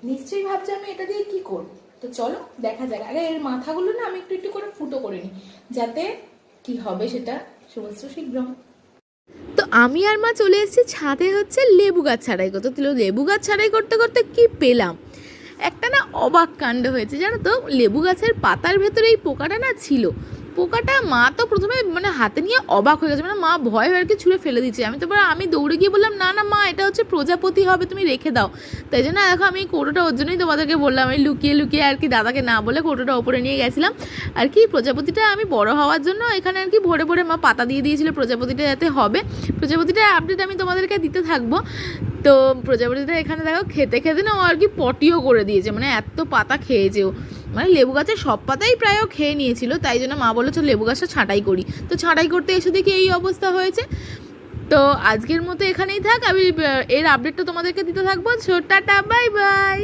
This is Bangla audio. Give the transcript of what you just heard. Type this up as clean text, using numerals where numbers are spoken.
নিশ্চয়ই ভাবছি আমি এটা দিয়ে কি করব। তো চলো দেখা যাক। আরে এর মাথাগুলো না আমি একটু একটু করে ফুটো করে নিই, যাতে কি হবে সেটা সমস্ত শীঘ্র। তো আমি আর মা চলে এসেছি ছাদে হচ্ছে লেবু গাছ ছাড়াই করতে। তো লেবু গাছ ছাড়াই করতে করতে কি পেলাম, একটা না অবাক কাণ্ড হয়েছে জানো তো। লেবু গাছের পাতার ভেতরে এই পোকাটা না ছিল। পোকাটা মা তো প্রথমে মানে হাতে নিয়ে অবাক হয়ে গেছে, মানে মা ভয় হয়ে আর কি ছুঁড়ে ফেলে দিচ্ছে। আমি দৌড়ে গিয়ে বললাম না না মা, এটা হচ্ছে প্রজাপতি হবে, তুমি রেখে দাও। তাই জন্য দেখো আমি এই কৌটোটা ওর জন্যই তোমাদেরকে বললাম, আমি লুকিয়ে লুকিয়ে আর কি দাদাকে না বলে কৌটোটা ওপরে নিয়ে গেছিলাম। আর কি প্রজাপতিটা আমি বড় হওয়ার জন্য এখানে আর কি ভরে ভরে মা পাতা দিয়ে দিয়েছিল প্রজাপতিটা যাতে হবে। প্রজাপতিটার আপডেট আমি তোমাদেরকে দিতে থাকবো। তো প্রজাপতিটা এখানে দেখো খেতে খেতে না ও আর কি পটিও করে দিয়েছে, মানে এত পাতা খেয়েছে ও। মানে লেবু গাছের সব পাতাই প্রায় ও খেয়ে নিয়েছিল। তাই জন্য মা বলেছিল লেবু গাছটা ছাঁটাই করি। তো ছাঁটাই করতে এসে দেখি এই অবস্থা হয়েছে। তো আজকের মতো এখানেই থাক, আমি এর আপডেটটা তোমাদেরকে দিতে থাকবো। Tata, bye bye.